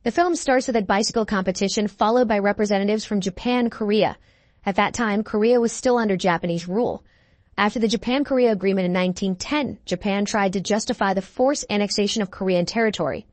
The film starts with a bicycle competition followed by representatives from Japan and Korea. At that time, Korea was still under Japanese rule. After the Japan-Korea Agreement in 1910, Japan tried to justify the forced annexation of Korean territory.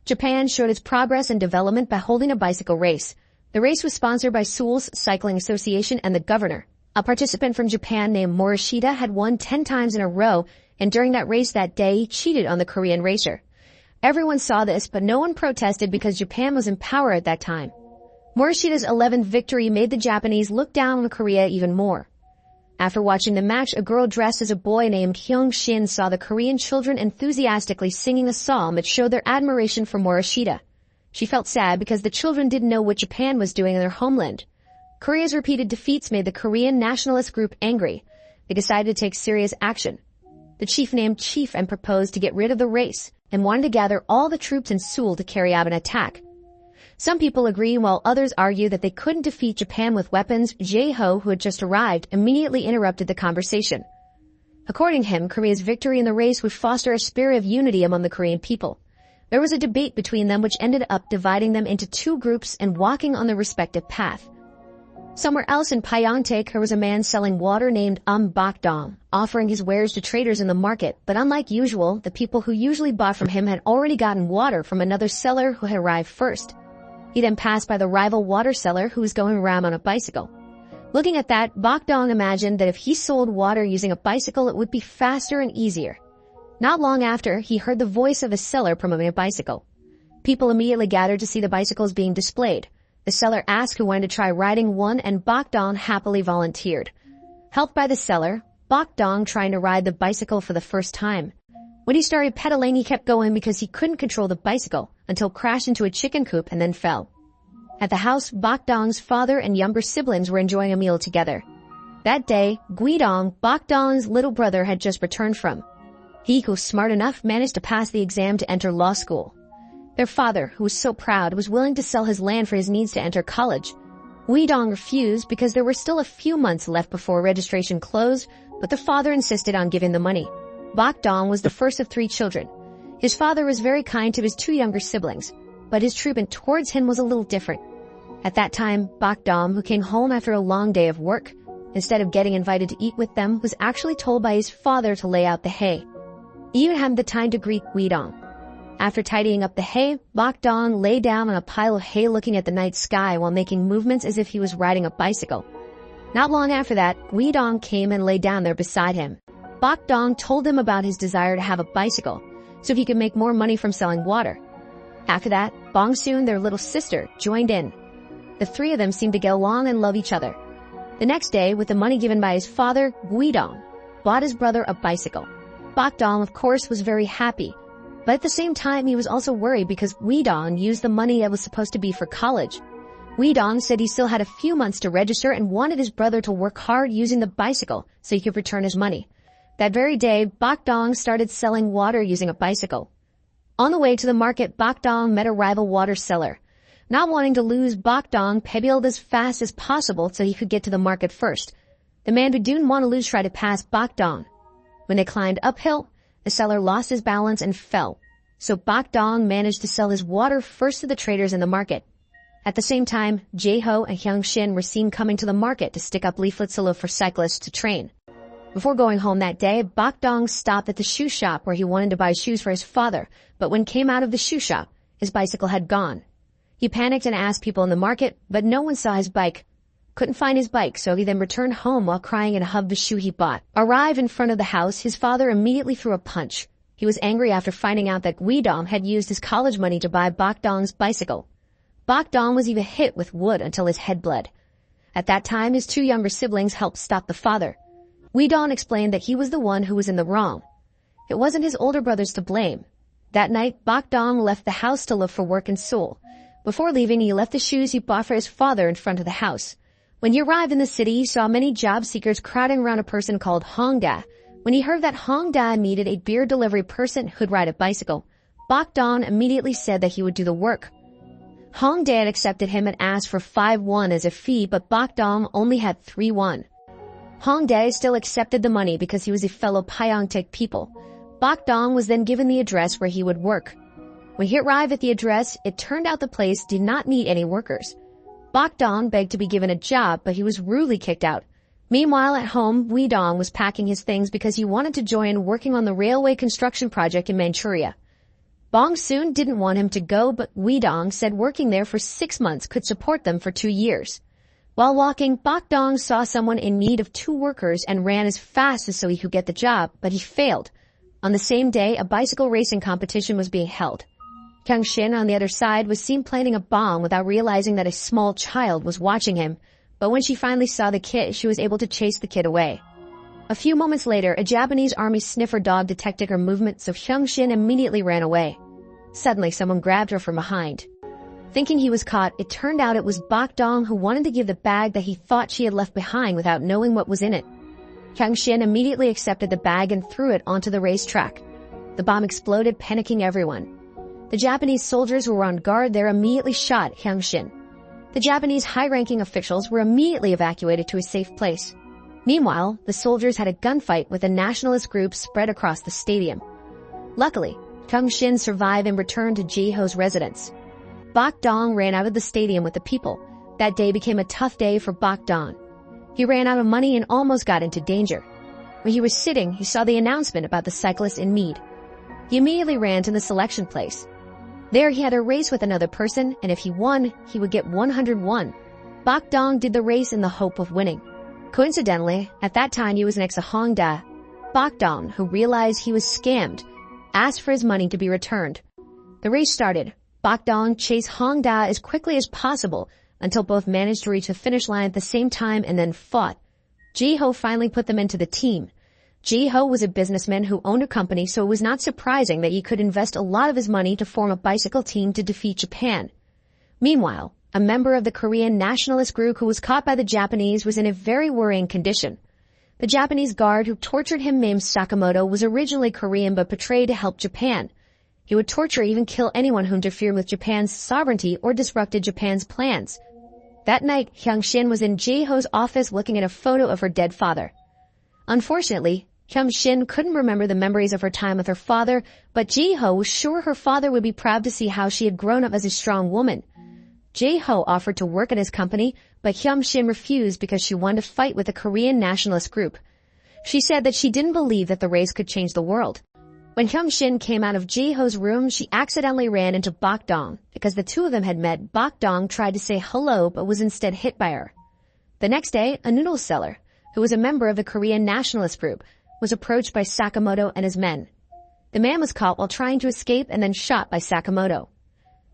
Japan showed its progress and development by holding a bicycle race. The race was sponsored by Seoul's Cycling Association and the governor. A participant from Japan named Morishita had won 10 times in a row, and during that race that day, he cheated on the Korean racer. Everyone saw this, but no one protested because Japan was in power at that time. Morishita's 11th victory made the Japanese look down on Korea even more. After watching the match, a girl dressed as a boy named Hyung-shin saw the Korean children enthusiastically singing a song that showed their admiration for Morishita. She felt sad because the children didn't know what Japan was doing in their homeland. Korea's repeated defeats made the Korean nationalist group angry. They decided to take serious action. The chief named Chief and proposed to get rid of the race and wanted to gather all the troops in Seoul to carry out an attack. Some people agree while others argue that they couldn't defeat Japan with weapons. Jae-ho, who had just arrived, immediately interrupted the conversation. According to him, Korea's victory in the race would foster a spirit of unity among the Korean people. There was a debate between them which ended up dividing them into two groups and walking on their respective path. Somewhere else in Pyeongtaek, there was a man selling water named Bak-dong, offering his wares to traders in the market, but unlike usual, the people who usually bought from him had already gotten water from another seller who had arrived first. He then passed by the rival water seller who was going around on a bicycle. Looking at that, Bak-dong imagined that if he sold water using a bicycle, it would be faster and easier. Not long after, he heard the voice of a seller promoting a bicycle. People immediately gathered to see the bicycles being displayed. The seller asked who wanted to try riding one, and Bak-dong happily volunteered. Helped by the seller, Bak-dong trying to ride the bicycle for the first time. When he started pedaling, he kept going because he couldn't control the bicycle until crashed into a chicken coop and then fell. At the house, Bak-dong's father and younger siblings were enjoying a meal together. That day, Guidong, Bak-dong's little brother, had just returned from. He, who was smart enough, managed to pass the exam to enter law school. Their father, who was so proud, was willing to sell his land for his needs to enter college. Guidong refused because there were still a few months left before registration closed, but the father insisted on giving the money. Bak-dong was the first of 3 children. His father was very kind to his 2 younger siblings, but his treatment towards him was a little different. At that time, Bak-dong, who came home after a long day of work, instead of getting invited to eat with them, was actually told by his father to lay out the hay. He even had the time to greet Guidong. After tidying up the hay, Bak-dong lay down on a pile of hay looking at the night sky while making movements as if he was riding a bicycle. Not long after that, Guidong came and lay down there beside him. Bak-dong told him about his desire to have a bicycle, so he could make more money from selling water. After that, Bong-soon, their little sister, joined in. The 3 of them seemed to get along and love each other. The next day, with the money given by his father, Guidong bought his brother a bicycle. Bak-dong, of course, was very happy, but at the same time he was also worried because Guidong used the money that was supposed to be for college. Guidong said he still had a few months to register and wanted his brother to work hard using the bicycle so he could return his money. That very day, Bak-dong started selling water using a bicycle. On the way to the market, Bak-dong met a rival water seller. Not wanting to lose, Bak-dong pedaled as fast as possible so he could get to the market first. The man who didn't want to lose tried to pass Bak-dong. When they climbed uphill, the seller lost his balance and fell. So Bak-dong managed to sell his water first to the traders in the market. At the same time, Jae-ho and Hyung-shin were seen coming to the market to stick up leaflets to look for cyclists to train. Before going home that day, Bak-dong stopped at the shoe shop where he wanted to buy shoes for his father, but when came out of the shoe shop, his bicycle had gone. He panicked and asked people in the market, but no one saw his bike. Couldn't find his bike, so he then returned home while crying and hugged the shoe he bought. Arrived in front of the house, his father immediately threw a punch. He was angry after finding out that Guidong had used his college money to buy Bak-dong's bicycle. Bak-dong was even hit with wood until his head bled. At that time, his 2 younger siblings helped stop the father. Guidong explained that he was the one who was in the wrong. It wasn't his older brothers to blame. That night, Bak-dong left the house to look for work in Seoul. Before leaving, he left the shoes he bought for his father in front of the house. When he arrived in the city, he saw many job seekers crowding around a person called Hongda. When he heard that Hongda needed a beer delivery person who'd ride a bicycle, Bak-dong immediately said that he would do the work. Hongda had accepted him and asked for 5 won as a fee, but Bak-dong only had 3 won. Hongdae still accepted the money because he was a fellow Pyeongtaek people. Bak-dong was then given the address where he would work. When he arrived at the address, it turned out the place did not need any workers. Bok-dong begged to be given a job, but he was rudely kicked out. Meanwhile, at home, Wee-dong was packing his things because he wanted to join working on the railway construction project in Manchuria. Bong-soon didn't want him to go, but Wee-dong said working there for 6 months could support them for 2 years. While walking, Bok-dong saw someone in need of 2 workers and ran as fast as so he could get the job, but he failed. On the same day, a bicycle racing competition was being held. Kyung-shin, on the other side, was seen planting a bomb without realizing that a small child was watching him, but when she finally saw the kid, she was able to chase the kid away. A few moments later, a Japanese army sniffer dog detected her movement, so Kyung-shin immediately ran away. Suddenly, someone grabbed her from behind. Thinking he was caught, it turned out it was Bok-dong who wanted to give the bag that he thought she had left behind without knowing what was in it. Kyung-shin immediately accepted the bag and threw it onto the racetrack. The bomb exploded, panicking everyone. The Japanese soldiers who were on guard there immediately shot Kyung-shin. The Japanese high-ranking officials were immediately evacuated to a safe place. Meanwhile, the soldiers had a gunfight with a nationalist group spread across the stadium. Luckily, Kyung-shin survived and returned to Ji-ho's residence. Bok-dong ran out of the stadium with the people. That day became a tough day for Bok-dong. He ran out of money and almost got into danger. When he was sitting, he saw the announcement about the cyclist in Mead. He immediately ran to the selection place. There he had a race with another person, and if he won, he would get 101. Bok-dong did the race in the hope of winning. Coincidentally, at that time he was next to Hongda. Bok-dong, who realized he was scammed, asked for his money to be returned. The race started. Bok-dong chased Hongda as quickly as possible until both managed to reach the finish line at the same time and then fought. Ji-ho finally put them into the team. Ji-ho was a businessman who owned a company, so it was not surprising that he could invest a lot of his money to form a bicycle team to defeat Japan. Meanwhile, a member of the Korean nationalist group who was caught by the Japanese was in a very worrying condition. The Japanese guard who tortured him named Sakamoto was originally Korean but betrayed to help Japan. He would torture or even kill anyone who interfered with Japan's sovereignty or disrupted Japan's plans. That night, Kyung-shin was in Ji-ho's office looking at a photo of her dead father. Unfortunately, Kyung-shin couldn't remember the memories of her time with her father, but Ji-ho was sure her father would be proud to see how she had grown up as a strong woman. Ji-ho offered to work at his company, but Kyung-shin refused because she wanted to fight with the Korean nationalist group. She said that she didn't believe that the race could change the world. When Kyung-shin came out of Ji-ho's room, she accidentally ran into Bok-dong. Because the two of them had met, Bok-dong tried to say hello but was instead hit by her. The next day, a noodle seller, who was a member of the Korean nationalist group, was approached by Sakamoto and his men. The man was caught while trying to escape and then shot by Sakamoto.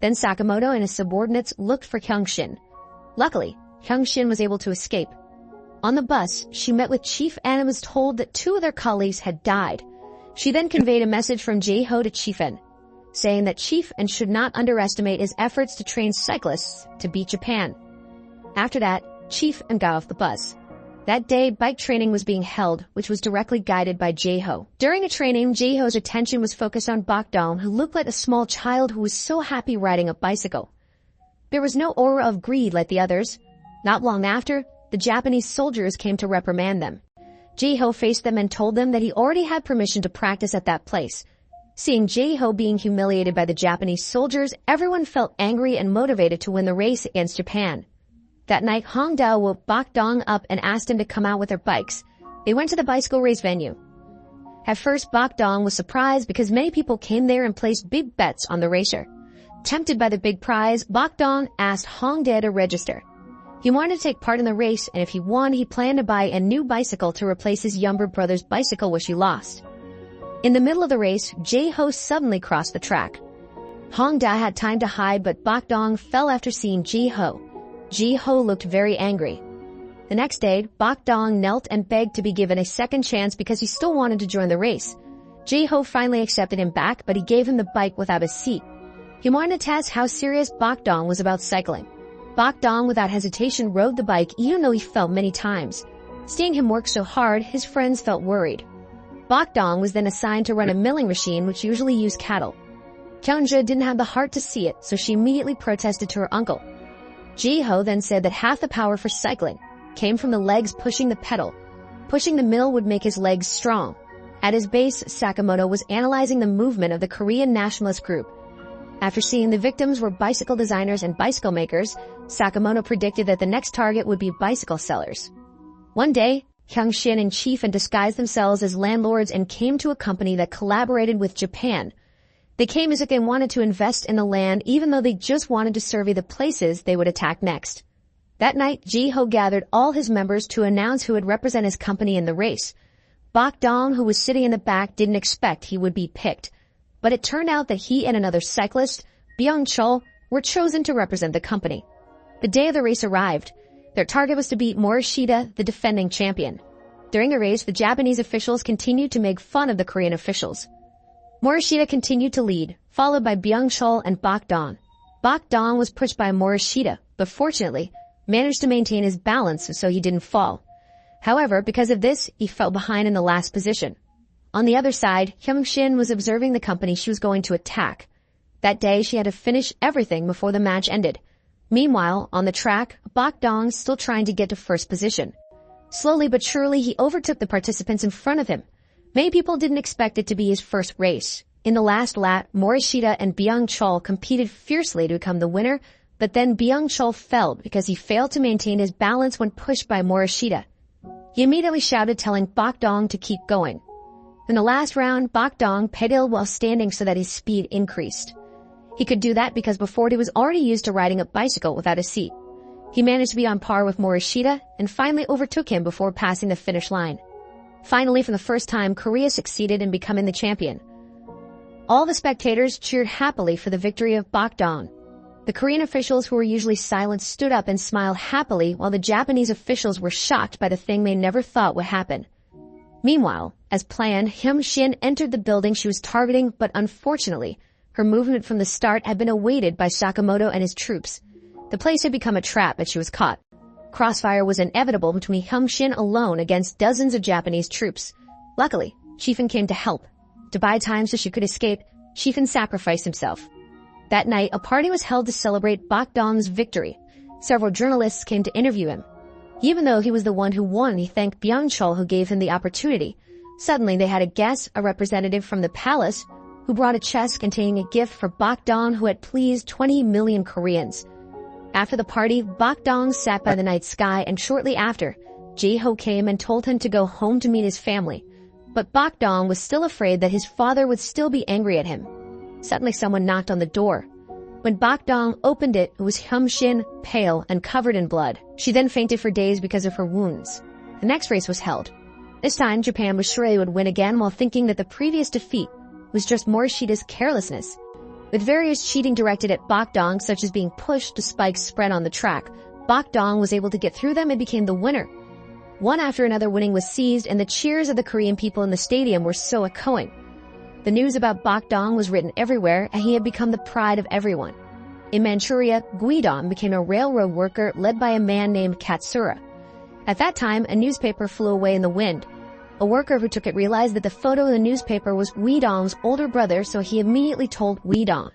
Then Sakamoto and his subordinates looked for Kyung-shin. Luckily, Kyung-shin was able to escape. On the bus, she met with Chief N and was told that 2 of their colleagues had died. She then conveyed a message from Ji-ho to Chief N, saying that Chief N should not underestimate his efforts to train cyclists to beat Japan. After that, Chief N got off the bus. That day, bike training was being held, which was directly guided by Ji-ho. During the training, Ji-ho's attention was focused on Bok-dong, who looked like a small child who was so happy riding a bicycle. There was no aura of greed like the others. Not long after, the Japanese soldiers came to reprimand them. Ji-ho faced them and told them that he already had permission to practice at that place. Seeing Ji-ho being humiliated by the Japanese soldiers, everyone felt angry and motivated to win the race against Japan. That night, Hongda woke Bok-dong up and asked him to come out with their bikes. They went to the bicycle race venue. At first, Bok-dong was surprised because many people came there and placed big bets on the racer. Tempted by the big prize, Bok-dong asked Hongda to register. He wanted to take part in the race, and if he won, he planned to buy a new bicycle to replace his younger brother's bicycle which he lost. In the middle of the race, Ji-ho suddenly crossed the track. Hongda had time to hide, but Bok-dong fell after seeing Ji-ho. Ji-ho looked very angry. The next day, Bok-dong knelt and begged to be given a second chance because he still wanted to join the race. Ji-ho finally accepted him back, but he gave him the bike without a seat. He wanted to test how serious Bok-dong was about cycling. Bok-dong without hesitation rode the bike even though he fell many times. Seeing him work so hard, his friends felt worried. Bok-dong was then assigned to run a milling machine which usually used cattle. Kyung-ja didn't have the heart to see it, so she immediately protested to her uncle. Ji-ho then said that half the power for cycling came from the legs pushing the pedal. Pushing the mill would make his legs strong. At his base, Sakamoto was analyzing the movement of the Korean nationalist group. After seeing the victims were bicycle designers and bicycle makers, Sakamoto predicted that the next target would be bicycle sellers. One day, Hyung-shin and Chief-in disguised themselves as landlords and came to a company that collaborated with Japan. They came as if they wanted to invest in the land even though they just wanted to survey the places they would attack next. That night, Ji-ho gathered all his members to announce who would represent his company in the race. Bok-dong, who was sitting in the back, didn't expect he would be picked. But it turned out that he and another cyclist, Byung-chul, were chosen to represent the company. The day of the race arrived. Their target was to beat Morishita, the defending champion. During the race, the Japanese officials continued to make fun of the Korean officials. Morishita continued to lead, followed by Byung-chul and Bok-dong. Bok-dong was pushed by Morishita, but fortunately, managed to maintain his balance so he didn't fall. However, because of this, he fell behind in the last position. On the other side, Hyung-shin was observing the company she was going to attack. That day, she had to finish everything before the match ended. Meanwhile, on the track, Bok-dong still trying to get to first position. Slowly but surely, he overtook the participants in front of him. Many people didn't expect it to be his first race. In the last lap, Morishita and Byung-chul competed fiercely to become the winner, but then Byung-chul fell because he failed to maintain his balance when pushed by Morishita. He immediately shouted, telling Bok-dong to keep going. In the last round, Bok-dong pedaled while standing so that his speed increased. He could do that because before he was already used to riding a bicycle without a seat. He managed to be on par with Morishita and finally overtook him before passing the finish line. Finally, for the first time, Korea succeeded in becoming the champion. All the spectators cheered happily for the victory of Bok-dong. The Korean officials who were usually silent stood up and smiled happily while the Japanese officials were shocked by the thing they never thought would happen. Meanwhile, as planned, Hyung-shin entered the building she was targeting, but unfortunately, her movement from the start had been awaited by Sakamoto and his troops. The place had become a trap and she was caught. Crossfire was inevitable between Hyung-shin alone against dozens of Japanese troops. Luckily, Chief-in came to help. To buy time so she could escape, Chief-in sacrificed himself. That night, a party was held to celebrate Bok-dong's victory. Several journalists came to interview him. Even though he was the one who won, he thanked Byung-chul who gave him the opportunity. Suddenly, they had a guest, a representative from the palace, who brought a chest containing a gift for Bok-dong who had pleased 20 million Koreans. After the party, Bok-dong sat by the night sky, and shortly after, Ji-ho came and told him to go home to meet his family. But Bok-dong was still afraid that his father would still be angry at him. Suddenly someone knocked on the door. When Bok-dong opened it, it was Hyung-shin, pale and covered in blood. She then fainted for days because of her wounds. The next race was held. This time, Japan was sure they would win again while thinking that the previous defeat was just Morishita's carelessness. With various cheating directed at Bok-dong, such as being pushed to spikes spread on the track, Bok-dong was able to get through them and became the winner. One after another winning was seized, and the cheers of the Korean people in the stadium were so echoing. The news about Bok-dong was written everywhere, and he had become the pride of everyone. In Manchuria, Guidon became a railroad worker led by a man named Katsura. At that time, a newspaper flew away in the wind. A worker who took it realized that the photo in the newspaper was Guidong's older brother, so he immediately told Guidong.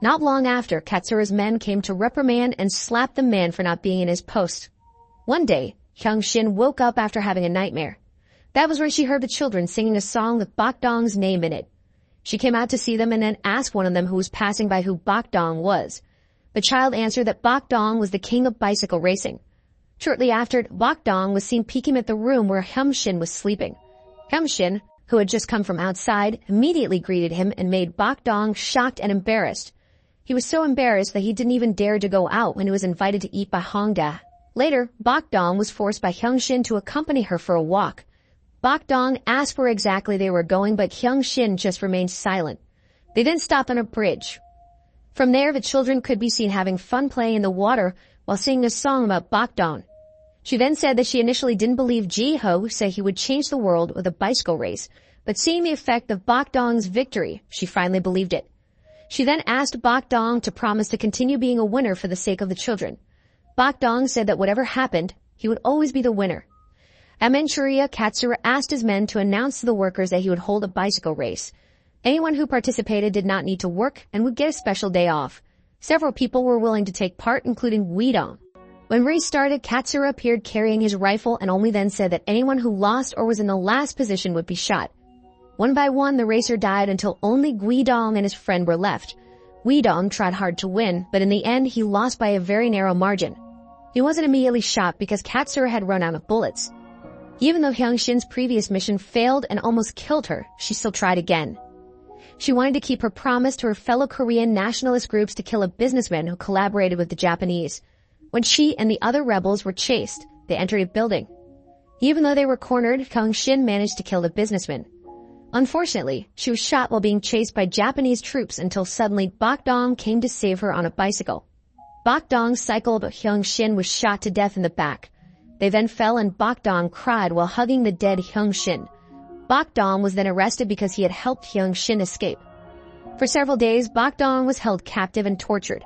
Not long after, Katsura's men came to reprimand and slap the man for not being in his post. One day, Hyung-shin woke up after having a nightmare. That was where she heard the children singing a song with Bok-dong's name in it. She came out to see them and then asked one of them who was passing by who Bok-dong was. The child answered that Bok-dong was the king of bicycle racing. Shortly after, Bok-dong was seen peeking at the room where Hyung-shin was sleeping. Hyung-shin, who had just come from outside, immediately greeted him and made Bok-dong shocked and embarrassed. He was so embarrassed that he didn't even dare to go out when he was invited to eat by Hongda. Later, Bok-dong was forced by Hyung-shin to accompany her for a walk. Bok-dong asked where exactly they were going, but Hyung-shin just remained silent. They then stopped on a bridge. From there, the children could be seen having fun playing in the water while singing a song about Bok-dong. She then said that she initially didn't believe Ji-ho said he would change the world with a bicycle race, but seeing the effect of Bok-dong's victory, she finally believed it. She then asked Bok-dong to promise to continue being a winner for the sake of the children. Bok-dong said that whatever happened, he would always be the winner. At Manchuria, Katsura asked his men to announce to the workers that he would hold a bicycle race. Anyone who participated did not need to work and would get a special day off. Several people were willing to take part, including Guidong. When race started, Katsura appeared carrying his rifle and only then said that anyone who lost or was in the last position would be shot. One by one, the racer died until only Guidong and his friend were left. Wee-dong tried hard to win, but in the end he lost by a very narrow margin. He wasn't immediately shot because Katsura had run out of bullets. Even though Hyung-shin's previous mission failed and almost killed her, she still tried again. She wanted to keep her promise to her fellow Korean nationalist groups to kill a businessman who collaborated with the Japanese. When she and the other rebels were chased, they entered a building. Even though they were cornered, Hyung-shin managed to kill the businessman. Unfortunately, she was shot while being chased by Japanese troops until suddenly Bak-dong came to save her on a bicycle. Bak-dong's cycle but Hyung-shin was shot to death in the back. They then fell and Bak-dong cried while hugging the dead Hyung-shin. Bak-dong was then arrested because he had helped Hyung-shin escape. For several days, Bak-dong was held captive and tortured.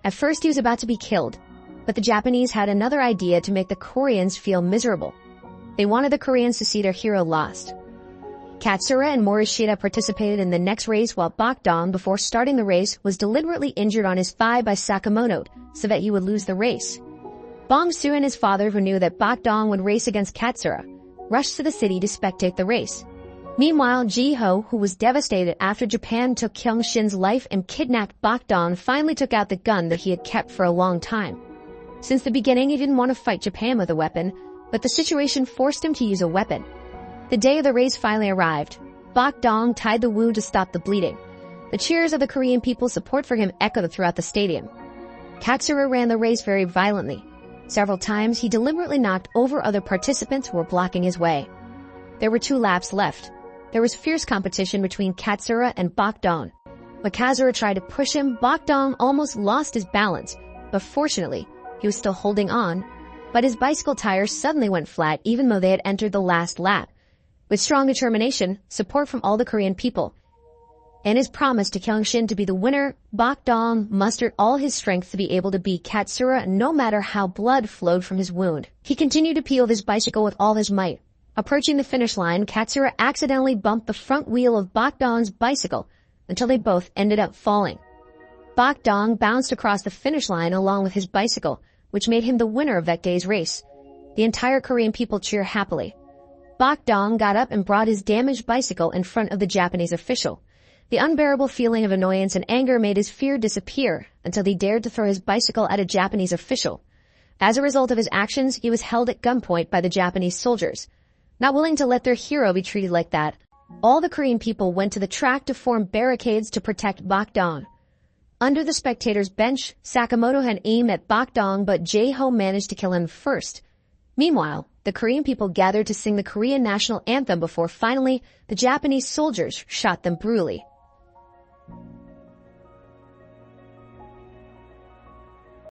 At first he was about to be killed, but the Japanese had another idea to make the Koreans feel miserable. They wanted the Koreans to see their hero lost. Katsura and Morishita participated in the next race while Bak-dong, before starting the race, was deliberately injured on his thigh by Sakamoto so that he would lose the race. Bong-soo and his father, who knew that Bak-dong would race against Katsura, rushed to the city to spectate the race. Meanwhile, Ji-ho, who was devastated after Japan took Hyung-shin's life and kidnapped Bak-dong, finally took out the gun that he had kept for a long time. Since the beginning, he didn't want to fight Japan with a weapon, but the situation forced him to use a weapon. The day of the race finally arrived. Bak-dong tied the wound to stop the bleeding. The cheers of the Korean people's support for him echoed throughout the stadium. Katsura ran the race very violently. Several times, he deliberately knocked over other participants who were blocking his way. There were 2 laps left. There was fierce competition between Katsura and Bak-dong. When Katsura tried to push him, Bak-dong almost lost his balance, but fortunately, he was still holding on. But his bicycle tires suddenly went flat even though they had entered the last lap. With strong determination, support from all the Korean people, and his promise to Hyung-shin to be the winner, Bak-dong mustered all his strength to be able to beat Katsura no matter how blood flowed from his wound. He continued to pedal his bicycle with all his might. Approaching the finish line, Katsura accidentally bumped the front wheel of Bak-dong's bicycle until they both ended up falling. Bak-dong bounced across the finish line along with his bicycle, which made him the winner of that day's race. The entire Korean people cheered happily. Bak-dong got up and brought his damaged bicycle in front of the Japanese official. The unbearable feeling of annoyance and anger made his fear disappear until he dared to throw his bicycle at a Japanese official. As a result of his actions, he was held at gunpoint by the Japanese soldiers. Not willing to let their hero be treated like that, all the Korean people went to the track to form barricades to protect Bak-dong. Under the spectators' bench, Sakamoto had aimed at Bak-dong, but Ji-ho managed to kill him first. Meanwhile, the Korean people gathered to sing the Korean national anthem before finally the Japanese soldiers shot them brutally.